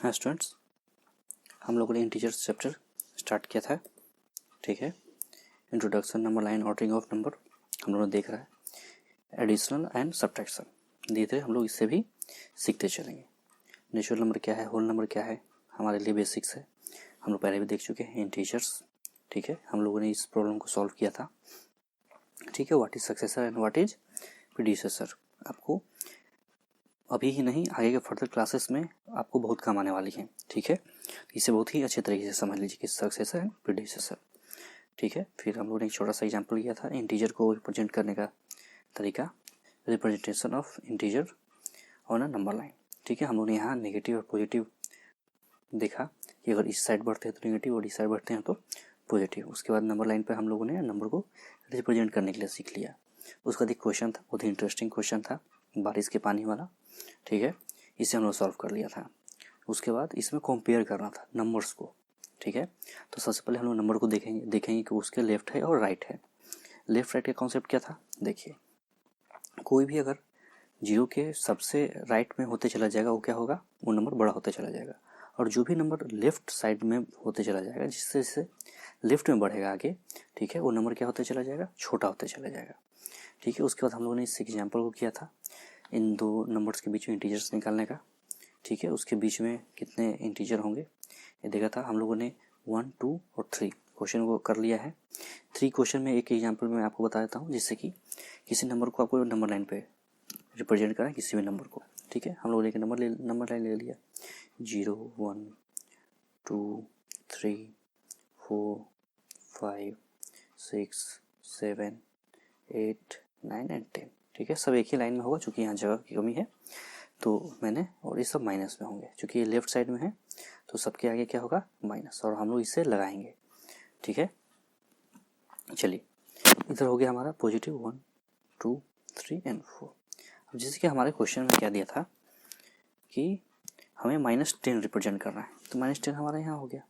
हाँ स्टूडेंट्स, हम लोगों ने इंटीजर्स चैप्टर स्टार्ट किया था। ठीक है, introduction, number line, ordering of number हम लोगों ने देख रहा है। एडिशनल एंड सब्ट्रैक्शन धीरे धीरे हम लोग इससे भी सीखते चलेंगे। नेचुरल नंबर क्या है, होल नंबर क्या है, हमारे लिए बेसिक्स है, हम लोग पहले भी देख चुके हैं। इंटीजर्स, ठीक है, हम लोगों ने इस प्रॉब्लम को सॉल्व किया था। ठीक है, what is successor and what is predecessor आपको अभी ही नहीं, आगे के फर्दर क्लासेस में आपको बहुत काम आने वाली है। ठीक है, इसे बहुत ही अच्छे तरीके से समझ लीजिए कि सक्सेसर एंड प्रीडिसेसर। ठीक है, फिर हम लोगों ने एक छोटा सा एग्जांपल लिया था इंटीजर को रिप्रेजेंट करने का तरीका, representation of integer on a number line. ठीक है, हम लोगों ने यहाँ नेगेटिव और पॉजिटिव देखा कि अगर इस साइड बढ़ते हैं तो नेगेटिव और इस साइड बढ़ते हैं तो पॉजिटिव। उसके बाद नंबर लाइन पर हम लोगों ने नंबर को रिप्रेजेंट करने के लिए सीख लिया। उसका एक क्वेश्चन था, बहुत ही इंटरेस्टिंग क्वेश्चन था, बारिश के पानी वाला। ठीक है, इसे हम लोग सॉल्व कर लिया था। उसके बाद इसमें कंपेयर करना था नंबर्स को। ठीक है, तो सबसे पहले हम लोग नंबर को देखेंगे कि उसके लेफ्ट है और राइट है। लेफ्ट राइट का कॉन्सेप्ट क्या था, देखिए, कोई भी अगर जीरो के सबसे राइट में होते चला जाएगा वो क्या होगा, वो नंबर बड़ा होते चला जाएगा। और जो भी नंबर लेफ्ट साइड में होते चला जाएगा, जिससे जिससे लेफ्ट में बढ़ेगा आगे, ठीक है, वो नंबर क्या होते चला जाएगा, छोटा होते चला जाएगा। ठीक है, उसके बाद हम लोगों ने इस एग्जाम्पल को किया था इन दो नंबर्स के बीच में इंटीजर्स निकालने का। ठीक है, उसके बीच में कितने इंटीजर होंगे ये देखा था हम लोगों ने। 1, 2 और 3 क्वेश्चन को कर लिया है। 3 क्वेश्चन में एक एग्जांपल में आपको बता देता हूँ, जिससे कि किसी नंबर को आपको नंबर लाइन पे रिप्रेजेंट करें, किसी भी नंबर को। ठीक है, हम लोग लेके नंबर लाइन ले लिया 0, 1, 2, 3, 4, 5, 6, 7, 8, 9 एंड 10। ठीक है, सब एक ही लाइन में होगा, चूँकि यहाँ जगह की कमी है तो मैंने, और ये सब माइनस में होंगे क्योंकि ये लेफ्ट साइड में है, तो सबके आगे क्या होगा, माइनस, और हम लोग इसे लगाएंगे। ठीक है, चलिए, इधर हो गया हमारा पॉजिटिव 1, 2, 3 एंड 4। अब जैसे कि हमारे क्वेश्चन में क्या दिया था कि हमें -10 रिप्रेजेंट करना है, तो -10 हमारा यहाँ हो गया।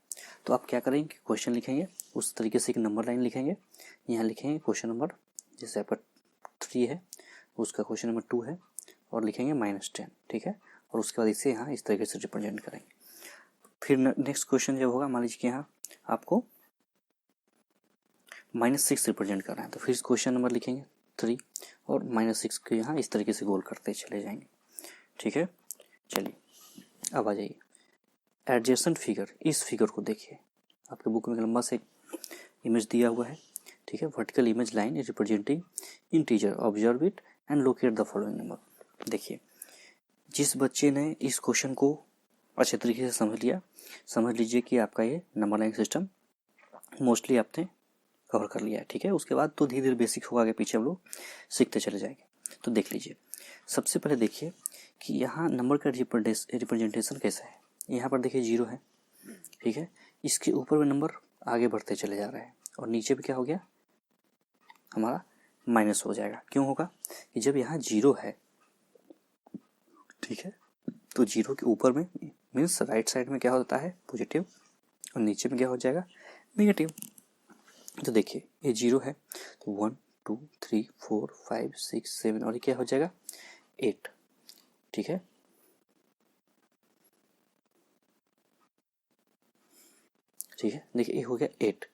तो आप क्या करेंगे, क्वेश्चन लिखेंगे उस तरीके से, एक नंबर लाइन लिखेंगे, यहाँ लिखेंगे क्वेश्चन नंबर, जैसे आपका 3 है उसका क्वेश्चन नंबर 2 है, और लिखेंगे -10। ठीक है, और उसके बाद इसे यहाँ इस तरीके से रिप्रेजेंट करेंगे। फिर नेक्स्ट क्वेश्चन जब होगा, मान लीजिए कि यहाँ आपको -6 रिप्रेजेंट करना है, तो फिर क्वेश्चन नंबर लिखेंगे 3 और -6 को यहाँ इस तरीके से गोल करते चले जाएंगे। ठीक है, चलिए अब आ जाइए एडजेसेंट फिगर। इस फिगर को देखिए, आपके बुक में लंबा से इमेज दिया हुआ है। ठीक है, vertical image line representing integer, observe it and locate the following number. देखिए, जिस बच्चे ने इस क्वेश्चन को अच्छे तरीके से समझ लिया, समझ लीजिए कि आपका ये नंबर लाइन सिस्टम मोस्टली आपने कवर कर लिया है। ठीक है, उसके बाद तो धीरे धीरे बेसिक होगा, आगे पीछे हम लोग सीखते चले जाएंगे। तो देख लीजिए, सबसे पहले देखिए कि यहाँ नंबर का रिप्रेजेंटेशन कैसा है। यहाँ पर देखिए 0 है। ठीक है, इसके ऊपर में नंबर आगे बढ़ते चले जा रहे हैं, और नीचे भी क्या हो गया, हमारा माइनस हो जाएगा। क्यों होगा कि जब यहाँ 0 है, ठीक है, तो 0 के ऊपर में मीन्स राइट साइड में क्या होता है, पॉजिटिव, और नीचे में क्या हो जाएगा, नेगेटिव। तो देखिए ये 0 है, तो 1, 2, 3, 4, 5, 6, 7, और ये क्या हो जाएगा, 8। ठीक है, ठीक है, देखिए ये हो गया 8।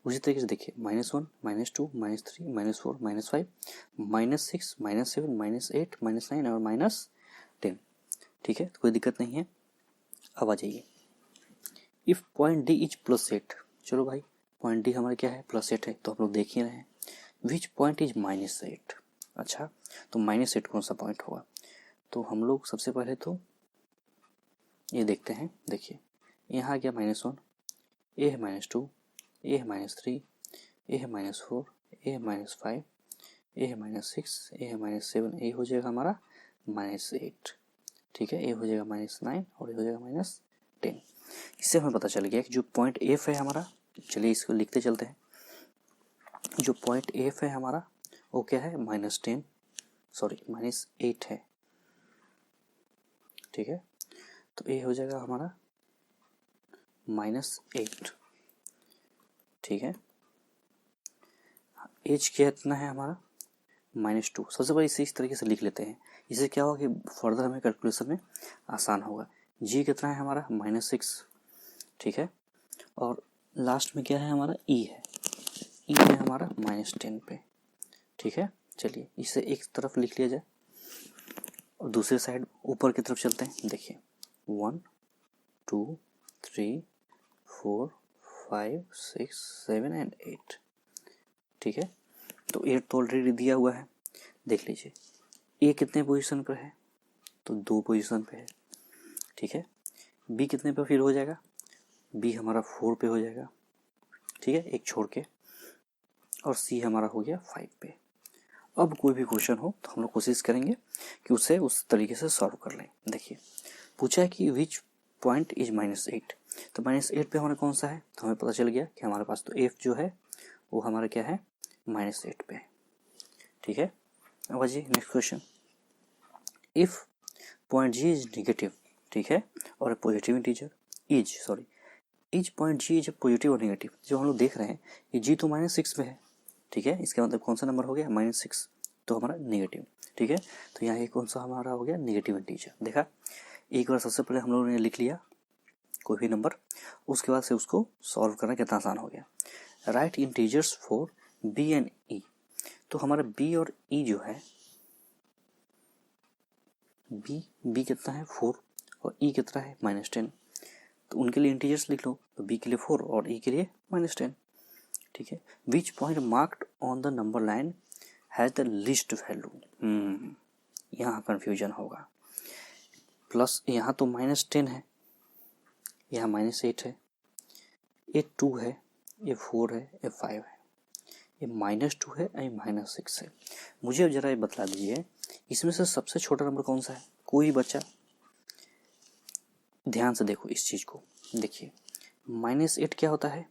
उसी तरीके से देखिए -1, -2, -3, -4, -5, -6, -7, -8, -9 और -10। ठीक है, तो कोई दिक्कत नहीं है। अब आ जाइए, इफ पॉइंट डी इज +8। चलो भाई, पॉइंट डी हमारा क्या है, +8 है, तो हम लोग देख ही रहे हैं। Which point is -8। अच्छा, तो -8 कौन सा पॉइंट होगा, तो हम लोग सबसे पहले तो ये देखते हैं। देखिए यहाँ आ गया -1, ए है -2, ए है -3, ए है -4, ए है -5, ए है -6, ए है -7, ए हो जाएगा हमारा -8। ठीक है, ए हो जाएगा -9 और ए हो जाएगा -10। इससे हमें पता चल गया कि जो पॉइंट एफ है हमारा, चलिए इसको लिखते चलते हैं। जो पॉइंट एफ है हमारा वो क्या है, -8 है। ठीक है, तो ए हो जाएगा हमारा -8। ठीक है, एज कितना है हमारा, -2। सबसे पहले इसे इस तरीके से लिख लेते हैं, इससे क्या होगा कि फर्दर हमें कैलकुलेशन में आसान होगा। जी कितना है हमारा -6, ठीक है। और लास्ट में क्या है हमारा ई है, ई है हमारा -10 पे, ठीक है। चलिए इसे एक तरफ लिख लिया जाए और दूसरी साइड ऊपर की तरफ चलते हैं। देखिए 1 2 3 4 5 6 7 एंड 8, ठीक है। तो 8 तो ऑलरेडी दिया हुआ है, देख लीजिए ए कितने पोजीशन पर है, तो 2 पोजीशन पे है, ठीक है। बी कितने पे फिर हो जाएगा, बी हमारा 4 पे हो जाएगा, ठीक है, एक छोड़ के। और सी हमारा हो गया 5 पे। अब कोई भी क्वेश्चन हो तो हम लोग कोशिश करेंगे कि उसे उस तरीके से सॉल्व कर लें। देखिए पूछा है कि विच पॉइंट इज -8, तो -8 पे हमारा कौन सा है, तो हमें पता चल गया कि हमारे पास तो एफ जो है वो हमारा क्या है -8 पे, ठीक है। अब जी next question, if point G is negative, ठीक है, और positive integer is point G is positive और नेगेटिव। जो हम लोग देख रहे हैं ये जी तो -6 पे है, ठीक है, इसका मतलब कौन सा नंबर हो गया -6, तो हमारा नेगेटिव, ठीक है। तो यहाँ ये कौन सा हमारा हो गया नेगेटिव इंटीजर। देखा एक बार सबसे पहले हम लोगों ने लिख लिया कोई भी नंबर, उसके बाद से उसको सॉल्व करना कितना आसान हो गया। Right integers for B and E, तो हमारा बी और ई जो है, बी कितना है 4 और ई कितना है -10, तो उनके लिए इंटीजर्स लिख लो, तो बी के लिए 4 और ई के लिए -10, ठीक है। Which point marked on the number line has the least value, यहाँ कन्फ्यूजन होगा। प्लस यहाँ तो -10 है, यहाँ -8 है, ये 2 है, ये 4 है, ये 5 है, ये -2 है, ये -6 है। मुझे अब जरा ये बतला दीजिए इसमें से सबसे छोटा नंबर कौन सा है, कोई बच्चा ध्यान से देखो इस चीज़ को। देखिए -8 क्या होता है,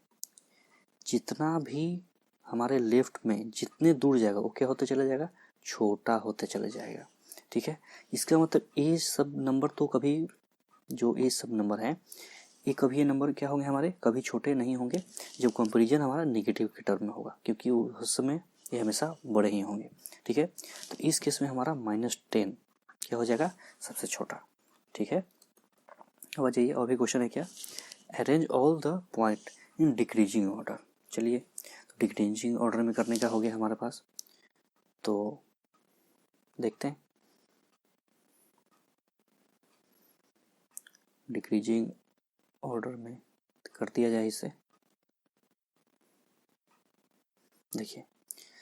जितना भी हमारे लेफ्ट में जितने दूर जाएगा वो क्या होते चले जाएगा, छोटा होते चले जाएगा, ठीक है। इसका मतलब ये सब नंबर तो कभी, जो ये सब नंबर है ये कभी ये नंबर क्या होंगे हमारे, कभी छोटे नहीं होंगे जब कंपैरिजन हमारा नेगेटिव के टर्म में होगा, क्योंकि उस समय ये हमेशा बड़े ही होंगे, ठीक है। तो इस केस में हमारा -10 क्या हो जाएगा सबसे छोटा, ठीक है। अब आ जाइए और भी क्वेश्चन है क्या, arrange all the point in decreasing order. चलिए तो डिक्रीजिंग ऑर्डर में करने का हो गया हमारे पास, तो देखते हैं डिक्रीजिंग ऑर्डर में कर दिया जाए इसे। देखिए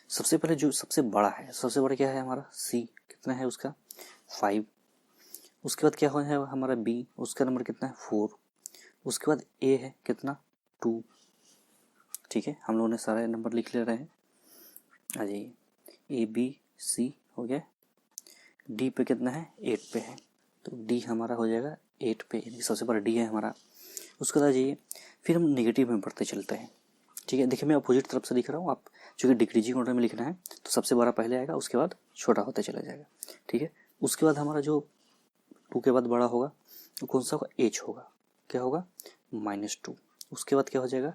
सबसे पहले जो सबसे बड़ा है, सबसे बड़ा क्या है हमारा सी, कितना है उसका 5, उसके बाद क्या है हमारा बी, उसका नंबर कितना है 4, उसके बाद ए है कितना 2, ठीक है। हम लोगों ने सारे नंबर लिख ले रहे हैं, आ जाइए ए बी सी हो गया, डी पे कितना है 8 पे है, तो डी हमारा हो जाएगा 8 पे, यानी सबसे बड़ा डी है हमारा। उसके बाद जाइए फिर हम नेगेटिव में बढ़ते चलते हैं, ठीक है। देखिए मैं अपोजिट तरफ से लिख रहा हूँ, आप चूँकि डिक्रीजिंग ऑर्डर में लिखना है तो सबसे बड़ा पहले आएगा, उसके बाद छोटा होता चला जाएगा, ठीक है। उसके बाद हमारा जो 2 के बाद बड़ा होगा तो कौन सा होगा, एच होगा, क्या होगा -2, उसके बाद क्या हो जाएगा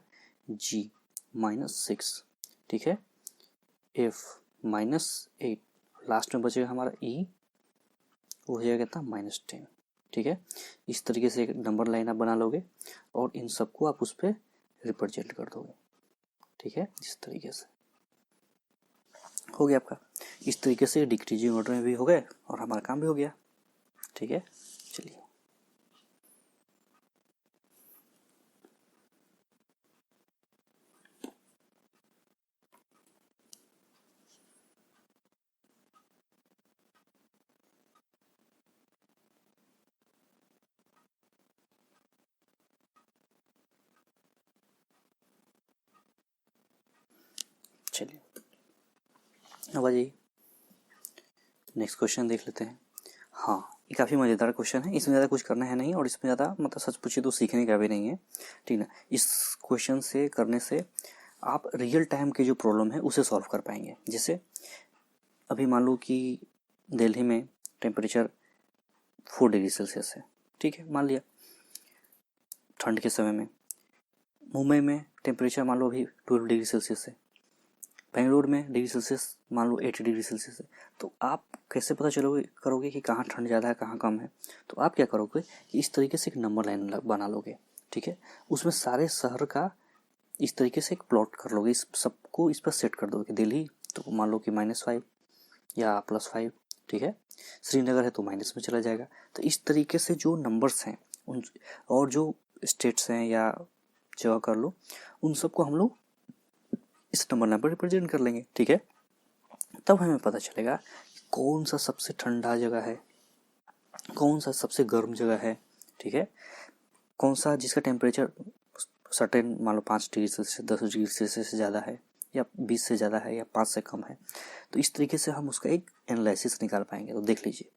जी -6, ठीक है, एफ -8, लास्ट में बचेगा हमारा ई, वो हो जाएगा कितना -10, ठीक है। इस तरीके से एक नंबर लाइन आप बना लोगे और इन सबको आप उस पर रिप्रेजेंट कर दोगे, ठीक है। इस तरीके से हो गया आपका, इस तरीके से डिक्रीजिंग ऑर्डर में भी हो गए और हमारा काम भी हो गया, ठीक है। चलिए चलिए अब आ जाइए नेक्स्ट क्वेश्चन देख लेते हैं। हाँ ये काफ़ी मज़ेदार क्वेश्चन है, इसमें ज़्यादा कुछ करना है नहीं और इसमें ज़्यादा मतलब सच पूछिए तो सीखने का भी नहीं है, ठीक ना। इस क्वेश्चन से करने से आप रियल टाइम के जो प्रॉब्लम है उसे सॉल्व कर पाएंगे। जैसे अभी मान लो कि दिल्ली में टेम्परेचर 4 डिग्री सेल्सियस है, ठीक है, मान लिया ठंड के समय में। मुंबई में टेम्परेचर मान लो अभी 12 डिग्री सेल्सियस है, बेंगलोर में डिग्री सेल्सियस मान लो 80 डिग्री सेल्सियस है, तो आप कैसे पता करोगे कि कहाँ ठंड ज़्यादा है कहाँ कम है? तो आप क्या करोगे कि इस तरीके से एक नंबर लाइन बना लोगे, ठीक है, उसमें सारे शहर का इस तरीके से एक प्लॉट कर लोगे, इस सबको इस पर सेट कर दोगे। दिल्ली तो मान लो कि -5 या +5, ठीक है, श्रीनगर है तो माइनस में चला जाएगा। तो इस तरीके से जो नंबर्स हैं उन और जो स्टेट्स हैं या जगह कर लो, उन सबको हम लोग इस नंबर लाइन पर रिप्रेजेंट कर लेंगे, ठीक है। तब हमें पता चलेगा कौन सा सबसे ठंडा जगह है, कौन सा सबसे गर्म जगह है, ठीक है, कौन सा जिसका टेम्परेचर सर्टेन मान लो 5 डिग्री सेल्सियस 10 डिग्री सेल्सियस से ज़्यादा है या 20 से ज़्यादा है या 5 से कम है। तो इस तरीके से हम उसका एक एनालिसिस निकाल पाएंगे। तो देख लीजिए,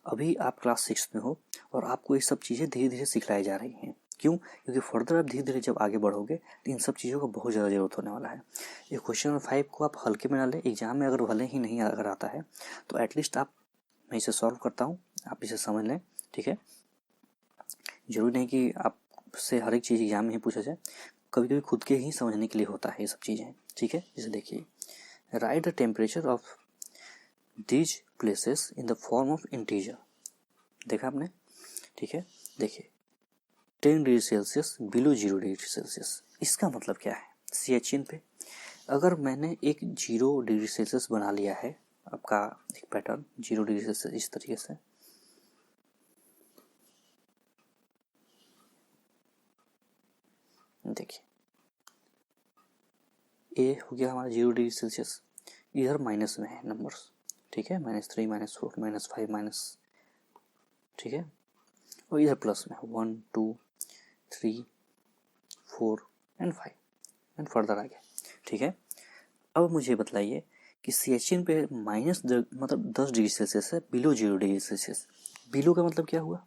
अभी आप क्लास 6 में हो और आपको ये सब चीज़ें धीरे धीरे सिखलाई जा रही हैं। क्यों? क्योंकि फर्दर आप धीरे धीरे जब आगे बढ़ोगे तो इन सब चीज़ों का बहुत ज़्यादा ज़रूरत होने वाला है। ये क्वेश्चन नंबर 5 को आप हल्के में ना लें, एग्जाम में अगर भले ही नहीं अगर आता है तो एटलीस्ट आप, मैं इसे सॉल्व करता हूँ, आप इसे समझ लें, ठीक है। जरूरी नहीं कि आपसे हर एक चीज़ एग्जाम में ही पूछा जाए, कभी कभी खुद के ही समझने के लिए होता है ये सब चीज़ें, ठीक है। जैसे देखिए, right the temperature of these places in the form of integer. देखा आपने, ठीक है। देखिए 10 degree Celsius below 0 degree Celsius, इसका मतलब क्या है? सियाचिन पे अगर मैंने एक 0 डिग्री सेल्सियस बना लिया है, आपका एक पैटर्न 0 डिग्री सेल्सियस इस तरीके से, देखिए ए हो गया हमारा 0 डिग्री सेल्सियस, इधर माइनस में है नंबर्स, ठीक है, -3 -4 -5 माइनस, ठीक है, और इधर प्लस में 1 2 3 4 एंड 5 एंड फर्दर आगे, ठीक है। अब मुझे बताइए कि सियाचिन पे मतलब 10 डिग्री सेल्सियस है, बिलो 0 डिग्री सेल्सियस। बिलो का मतलब क्या हुआ,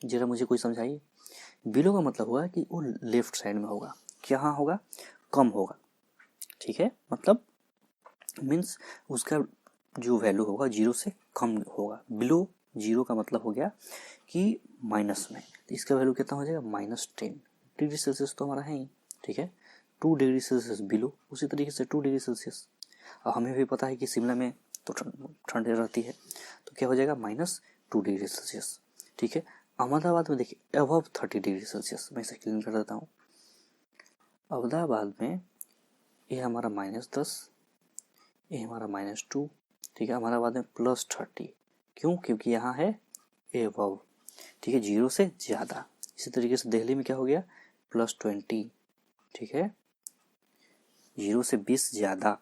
जरा मुझे कोई समझाइए। बिलो का मतलब हुआ कि वो लेफ्ट साइड में होगा, क्या होगा, कम होगा, ठीक है, मतलब मीन्स उसका जो वैल्यू होगा 0 से कम होगा। बिलो 0 का मतलब हो गया कि माइनस में, तो इसका वैल्यू कितना हो जाएगा, -10 डिग्री सेल्सियस तो हमारा है ही, ठीक है। 2 डिग्री सेल्सियस बिलो, उसी तरीके से 2 डिग्री सेल्सियस। और हमें भी पता है कि शिमला में तो ठंड रहती है, तो क्या हो जाएगा -2 डिग्री सेल्सियस, ठीक है। अहमदाबाद में देखिए अबव 30 डिग्री सेल्सियस, मैं इसे क्लीन कर देता हूँ। अहमदाबाद में ये हमारा -10, ये हमारा -2, ठीक है। अहमदाबाद में +30, क्यों? क्योंकि यहाँ है एबव, ठीक है, 0 से ज़्यादा। इसी तरीके से दिल्ली में क्या हो गया, +20, ठीक है, 0 से 20 ज़्यादा,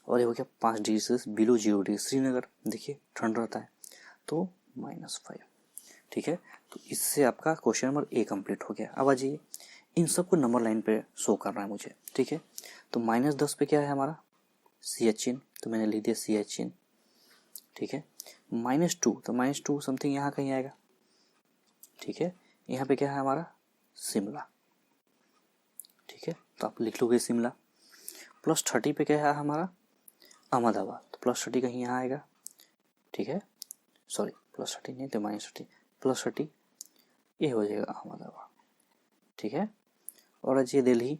और ये हो गया 5 डिग्री से बिलो 0 डिग्री। श्रीनगर देखिए ठंड रहता है तो -5, ठीक है। तो इससे आपका क्वेश्चन नंबर ए कंप्लीट हो गया। अब आ जाइए, इन सबको नंबर लाइन पे शो करना है मुझे, ठीक है। तो -10 पे क्या है हमारा, सियाचिन, तो मैंने लिख दिया सियाचिन, ठीक है। -2, तो -2 समथिंग यहाँ कहीं आएगा, ठीक है। यहाँ पे क्या है हमारा, शिमला, ठीक है, तो आप लिख लोगे शिमला। +30 पे क्या है हमारा, अहमदाबाद, तो +30 कहीं यहाँ आएगा, ठीक है, सॉरी +30 नहीं तो -30, +30 ये हो जाएगा अहमदाबाद, ठीक है। और आज ये दिल्ली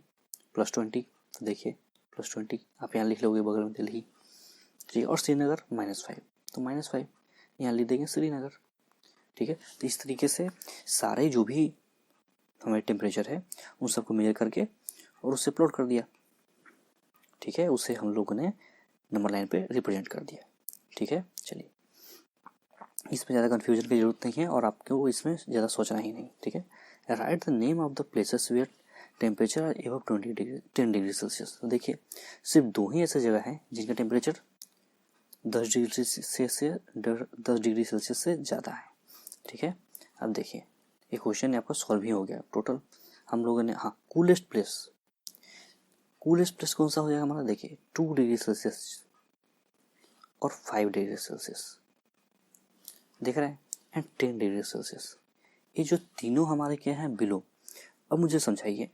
+20, तो देखिए +20 आप यहाँ लिख लोगे बगल में दिल्ली, ठीक है। और श्रीनगर -5, तो -5 यहाँ लिख देंगे श्रीनगर, ठीक है। तो इस तरीके से सारे जो भी हमारे टेम्परेचर है उन सबको मेजर करके और उससे प्लॉट कर दिया, ठीक है, उसे हम लोगों ने नंबर लाइन पे रिप्रेजेंट कर दिया, ठीक है। चलिए, इसमें ज़्यादा कन्फ्यूजन की जरूरत नहीं है और आपको इसमें ज़्यादा सोचना ही नहीं, ठीक है। Write the name of the places where temperature are above 10 degree Celsius. तो देखिए सिर्फ 2 ही ऐसे जगह हैं जिनका टेम्परेचर 10 डिग्री सेल्सियस से ज़्यादा है, ठीक है। अब देखिए ये क्वेश्चन आपका सॉल्व ही हो गया टोटल हम लोगों ने। हाँ, कूलेस्ट प्लेस कौन सा हो जाएगा हमारा, देखिए 2 डिग्री सेल्सियस और 5 डिग्री सेल्सियस, देख रहे हैं, एंड 10 डिग्री सेल्सियस। ये जो तीनों हमारे क्या हैं, बिलो। अब मुझे समझाइए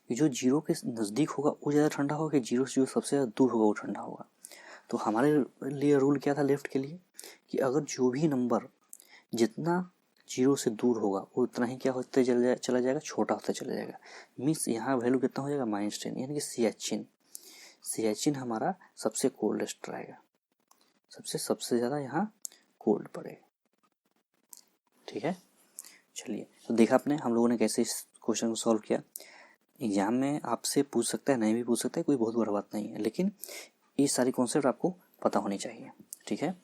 कि जो 0 के नज़दीक होगा वो ज़्यादा ठंडा होगा, 0 से जो सबसे ज़्यादा दूर होगा वो ठंडा होगा। तो हमारे लिए रूल क्या था लेफ्ट के लिए, कि अगर जो भी नंबर जितना 0 से दूर होगा वो उतना ही क्या होते चला जाएगा, छोटा होता चला जाएगा। मीन्स यहाँ वैल्यू कितना हो जाएगा, -10, यानी कि सियाचिन सियाचिन हमारा सबसे कोल्डेस्ट रहेगा, सबसे ज़्यादा यहाँ कोल्ड पड़ेगा। ठीक है, चलिए तो देखा आपने हम लोगों ने कैसे इस क्वेश्चन को सॉल्व किया। एग्जाम में आपसे पूछ सकता है, नहीं भी पूछ सकता है, कोई बहुत बड़ा बात नहीं है, लेकिन ये सारी कॉन्सेप्ट आपको पता होनी चाहिए। ठीक है,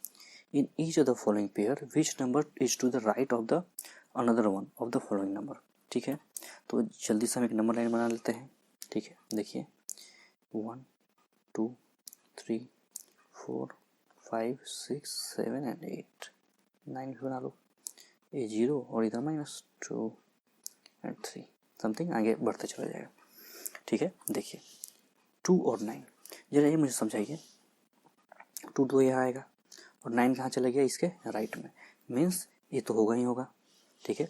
in each of the following pair which number is to the right of the another one of the following number. ठीक है, तो जल्दी से हम एक नंबर लाइन बना लेते हैं। ठीक है, देखिए 1 2 3 4 5 6 7 एंड 8 9 भी बना लो, ये 0 और इधर -2 एंड 3 समथिंग आगे बढ़ते चला जाएगा। ठीक है, देखिए 2 और 9, जरा ये मुझे समझाइए, 2 तो यहाँ आएगा और 9 कहाँ चला गया, इसके राइट में, मीन्स ये तो होगा ही होगा। ठीक है,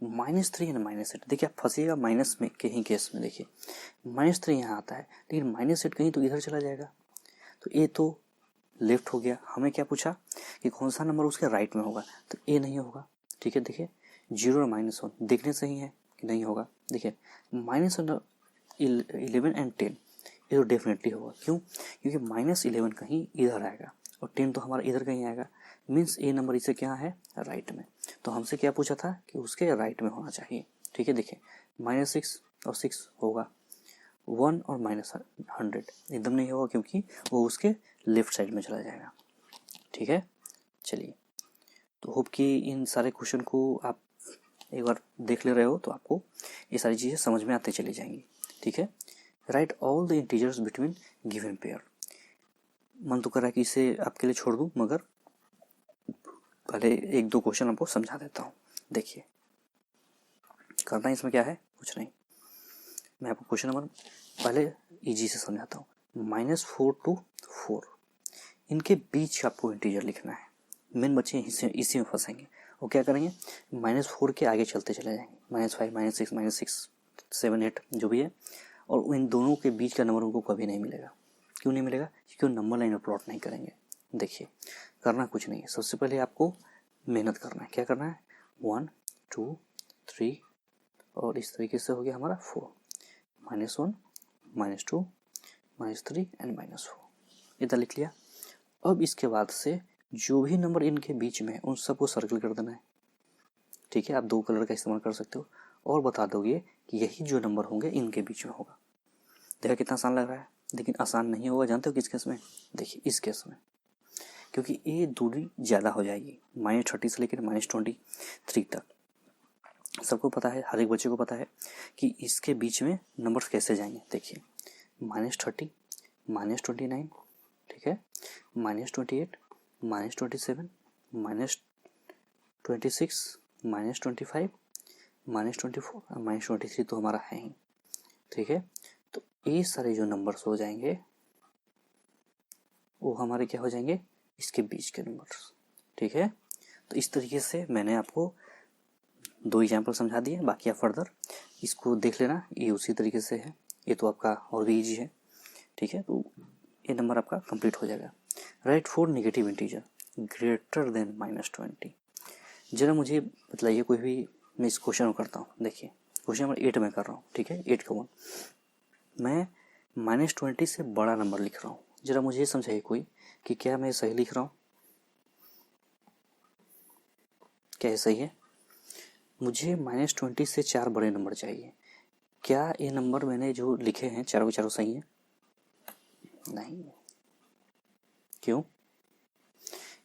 -3 एंड -8, देखिए आप फंसिएगा माइनस में के ही केस में। देखिए -3 यहाँ आता है, लेकिन -8 कहीं तो इधर चला जाएगा, तो ये तो लेफ्ट हो गया। हमें क्या पूछा कि कौन सा नंबर उसके राइट में होगा, तो ये नहीं होगा। ठीक है, देखिए 0 और -1 देखने से ही है कि नहीं होगा। देखिए -11 एंड 10 ये तो डेफिनेटली होगा। क्यों? क्योंकि -11 कहीं इधर आएगा और 10 तो हमारा इधर कहीं आएगा, मीन्स ये नंबर इसे क्या है, राइट में। तो हमसे क्या पूछा था कि उसके राइट में होना चाहिए। ठीक है, देखिए -6 और 6 होगा, 1 और -100 एकदम नहीं होगा, क्योंकि वो उसके लेफ्ट साइड में चला जाएगा। ठीक है, चलिए तो होप कि इन सारे क्वेश्चन को आप एक बार देख ले रहे हो तो आपको ये सारी चीज़ें समझ में आते चली जाएंगी। ठीक है, right all the integers between given pair. मन तो कर रहा है कि इसे आपके लिए छोड़ दूं, मगर पहले 1-2 क्वेश्चन आपको समझा देता हूँ। देखिए करना इसमें क्या है, कुछ नहीं, मैं आपको क्वेश्चन नंबर पहले इजी से समझाता हूँ। -4 to 4 इनके बीच आपको इंटीजर लिखना है। मेन बच्चे इसी में फंसेंगे। वो क्या करेंगे, -4 के आगे चलते चले जाएंगे, -5 -6 -7 8 जो भी है, और इन दोनों के बीच का नंबर उनको कभी नहीं मिलेगा। क्यों नहीं मिलेगा? क्योंकि वो नंबर लाइन में प्लॉट नहीं करेंगे। देखिए करना कुछ नहीं है, सबसे पहले आपको मेहनत करना है। क्या करना है, 1 2 3 और इस तरीके से हो गया हमारा 4, -1 -2 -3 एंड -4 इतना लिख लिया। अब इसके बाद से जो भी नंबर इनके बीच में है उन सबको सर्कल कर देना है। ठीक है, आप 2 कलर का इस्तेमाल कर सकते हो और बता दोगे कि यही जो नंबर होंगे इनके बीच में होगा। देखा कितना आसान लग रहा है, लेकिन आसान नहीं होगा। जानते हो किस केस में? देखिए इस केस में, क्योंकि ये दूरी ज़्यादा हो जाएगी, -30 से लेकर -23 तक। सबको पता है, हर एक बच्चे को पता है कि इसके बीच में नंबर्स कैसे जाएंगे। देखिए -30 -29, ठीक है, -28 -27 -26 -25 -24 और -23 तो हमारा है ही। ठीक है, तो ये सारे जो नंबर्स हो जाएंगे वो हमारे क्या हो जाएंगे, इसके बीच के नंबर्स। ठीक है, तो इस तरीके से मैंने आपको 2 एग्जाम्पल समझा दिए, बाकी आप फर्दर इसको देख लेना, ये उसी तरीके से है। ये तो आपका और भी ईजी है। ठीक है, तो ये नंबर आपका कंप्लीट हो जाएगा। Right 4 negative integer greater than -20। जरा मुझे बताइए कोई भी, मैं इस क्वेश्चन को करता हूँ। देखिए क्वेश्चन नंबर 8 में कर रहा हूँ। ठीक है, 8 का 1 मैं -20 से बड़ा नंबर लिख रहा हूँ। जरा मुझे समझाइए कोई कि क्या मैं सही लिख रहा हूँ, क्या ये सही है? मुझे -20 से 4 बड़े नंबर चाहिए। क्या ये नंबर मैंने जो लिखे हैं चारों के चारों सही है? नहीं। क्यों?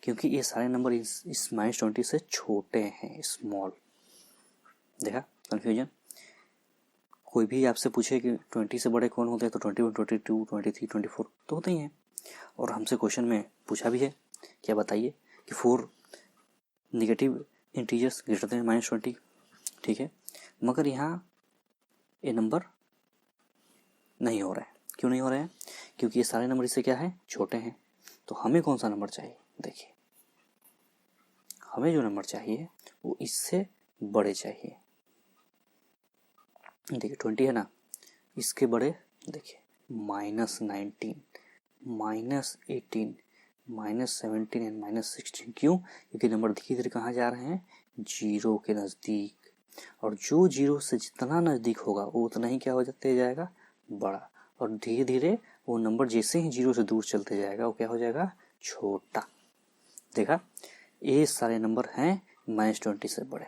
क्योंकि ये सारे नंबर इस -20 से छोटे हैं, स्मॉल। देखा कन्फ्यूजन? कोई भी आपसे पूछे कि 20 से बड़े कौन होते हैं, तो 21 22 23 24 तो होते ही हैं। और हमसे क्वेश्चन में पूछा भी है, क्या बताइए कि 4 नेगेटिव इंटीजर्स ग्रेटर देन -20। ठीक है, मगर यहाँ ये नंबर नहीं हो रहा है। क्यों नहीं हो रहा है? क्योंकि ये सारे नंबर इससे क्या है, छोटे हैं। तो हमें कौन सा नंबर चाहिए? देखिए हमें जो नंबर चाहिए वो इससे बड़े चाहिए। देखिए 20 है ना, इसके बड़े देखिए -19 -18 -17 एंड -16। क्यों? क्योंकि नंबर धीरे धीरे कहाँ जा रहे हैं, 0 के नज़दीक। और जो 0 से जितना नज़दीक होगा वो उतना ही क्या हो जाते जाएगा, बड़ा। और धीरे धीरे वो नंबर जैसे ही 0 से दूर चलते जाएगा वो क्या हो जाएगा, छोटा। देखा, ये सारे नंबर हैं -20 से बड़े।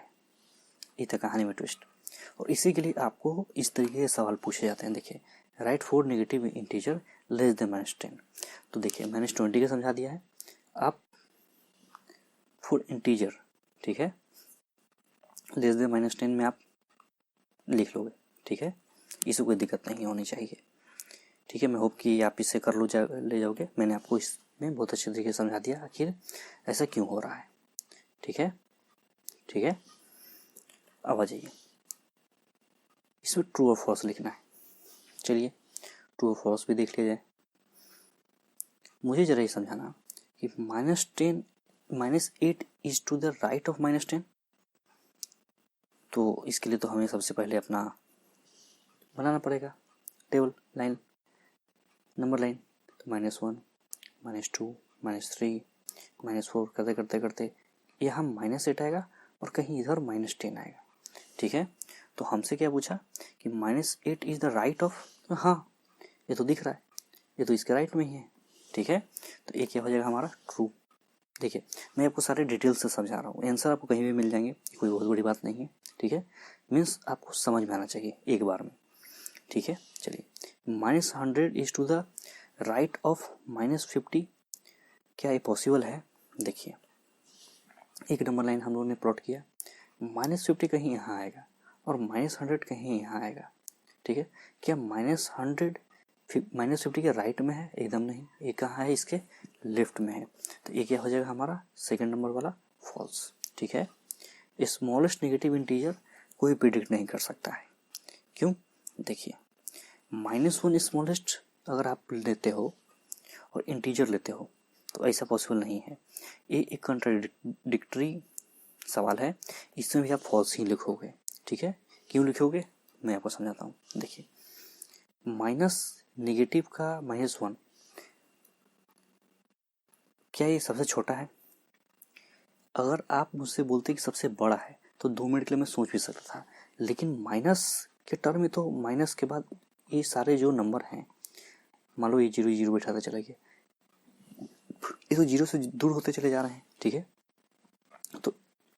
ये था कहानी में ट्विस्ट। और इसी के लिए आपको इस तरीके के सवाल पूछे जाते हैं। देखिए, right 4 negative integer less than -10। तो देखिए -20 का समझा दिया है। आप 4 इंटीजर, ठीक है, लेस देन -10 में आप लिख लोगे, ठीक है, इससे कोई दिक्कत नहीं होनी चाहिए, ठीक है। मैं होप कि आप इसे कर ले जाओगे। मैंने आपको इसमें बहुत अच्छे तरीके से समझा दिया आखिर ऐसा क्यों हो रहा है, ठीक है, ठीक है। अब आ जाइए, इसमें ट्रू और फॉल्स लिखना है। चलिए ट्रू और फॉल्स भी देख लिया जाए। मुझे जरा ये समझाना कि -8 is to the right of -10। तो इसके लिए तो हमें सबसे पहले अपना बनाना पड़ेगा टेबल लाइन, नंबर लाइन। तो -1, -2, -3, -4 करते करते करते यहाँ -8 आएगा और कहीं इधर -10 आएगा, ठीक है। तो हमसे क्या पूछा कि -8 इज द राइट ऑफ, हाँ ये तो दिख रहा है, ये तो इसके राइट में ही है, ठीक है। तो ये क्या हो जाएगा हमारा ट्रू। देखिए मैं आपको सारे डिटेल्स से समझा रहा हूँ, आंसर आपको कहीं भी मिल जाएंगे, कोई बहुत बड़ी बात नहीं है, ठीक है। मीन्स आपको समझ में आना चाहिए एक बार में, ठीक है। चलिए, -100 is to the right of -50, क्या ये पॉसिबल है? देखिए, एक नंबर लाइन हम लोगों ने प्लॉट किया, -50 कहीं यहाँ आएगा और -100 कहीं यहाँ आएगा, ठीक है। क्या -50 के राइट में है? एकदम नहीं, ये कहाँ है, इसके लेफ्ट में है। तो ये क्या हो जाएगा हमारा सेकंड नंबर वाला फॉल्स, ठीक है। स्मॉलेस्ट नेगेटिव इंटीजर कोई प्रिडिक्ट नहीं कर सकता है, क्यों? देखिए, -1 स्मॉलेस्ट अगर आप लेते हो और इंटीजर लेते हो तो ऐसा पॉसिबल नहीं है। ये एक कंट्राडिक्टरी सवाल है, इसमें भी आप फॉल्स ही लिखोगे, ठीक है। क्यों लिखोगे मैं आपको समझाता हूँ। देखिए, माइनस नेगेटिव का -1, क्या ये सबसे छोटा है? अगर आप मुझसे बोलते कि सबसे बड़ा है तो 2 मिनट के लिए मैं सोच भी सकता था, लेकिन माइनस के टर्म में तो माइनस के बाद ये सारे जो नंबर हैं, मान लो ये 0 0 बैठाते चले गए, ये तो 0 से दूर होते चले जा रहे हैं, ठीक है। तो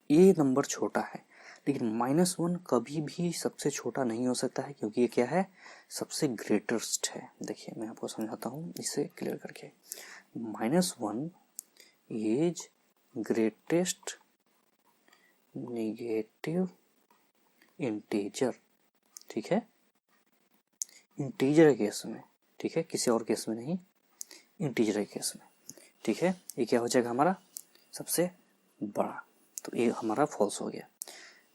ये नंबर छोटा है, लेकिन -1 कभी भी सबसे छोटा नहीं हो सकता है, क्योंकि ये क्या है, सबसे ग्रेटेस्ट है। देखिए मैं आपको समझाता हूँ इसे क्लियर करके। -1 इज ग्रेटेस्ट नेगेटिव इंटीजर, ठीक है, इंटीजर के केस में, ठीक है, किसी और केस में नहीं, इंटीजर के केस में, ठीक है। ये क्या हो जाएगा हमारा सबसे बड़ा, तो ये हमारा फॉल्स हो गया।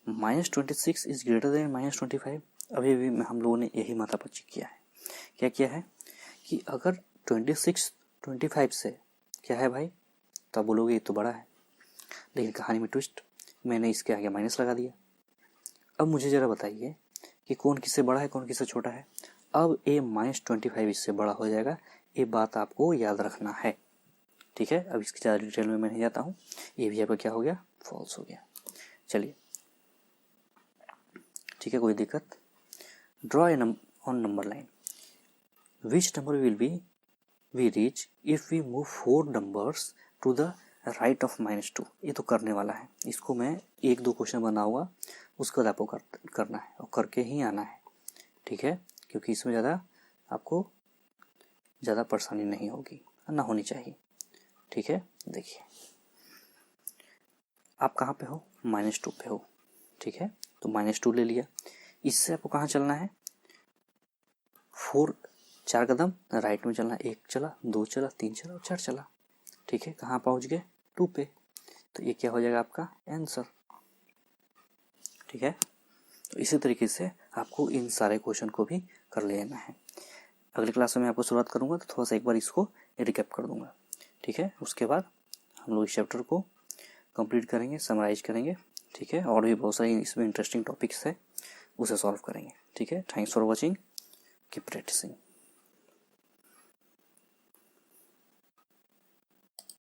-26 इज ग्रेटर देन -25, अभी भी हम लोगों ने यही माथापच्ची किया है। क्या किया है कि अगर 26 25 से क्या है भाई, तो आप बोलोगे ये तो बड़ा है, लेकिन कहानी में ट्विस्ट, मैंने इसके आगे माइनस लगा दिया। अब मुझे ज़रा बताइए कि कौन किससे बड़ा है, कौन किससे छोटा है। अब ये -25 इससे बड़ा हो जाएगा, ये बात आपको याद रखना है, ठीक है। अब इसकी ज़्यादा डिटेल में मैं नहीं जाता हूँ, ये भी आपका क्या हो गया, फॉल्स हो गया। चलिए, ठीक है, कोई दिक्कत। Draw a on number line, which number will be we reach if we move 4 numbers to the right of -2। ये तो करने वाला है, इसको मैं 1-2 क्वेश्चन बनाऊंगा, उसके बाद आपको करना है और करके ही आना है, ठीक है, क्योंकि इसमें ज़्यादा आपको ज़्यादा परेशानी नहीं होगी, ना होनी चाहिए, ठीक है। देखिए, आप कहाँ पे हो, -2 पे हो, ठीक है। तो -2 ले लिया, इससे आपको कहाँ चलना है, 4 कदम राइट में चलना है, 1 चला, 2 चला, 3 चला और 4 चला, ठीक है। कहाँ पहुँच गए, 2 पे। तो ये क्या हो जाएगा आपका आंसर, ठीक है। तो इसी तरीके से आपको इन सारे क्वेश्चन को भी कर लेना है। अगली क्लास में मैं आपको शुरुआत करूँगा तो थोड़ा सा एक बार इसको रिकैप कर दूँगा, ठीक है। उसके बाद हम लोग इस चैप्टर को कंप्लीट करेंगे, समराइज करेंगे, ठीक है। और भी बहुत सारी इसमें इंटरेस्टिंग टॉपिक्स है, उसे सॉल्व करेंगे, ठीक है। Thanks for watching, keep practising.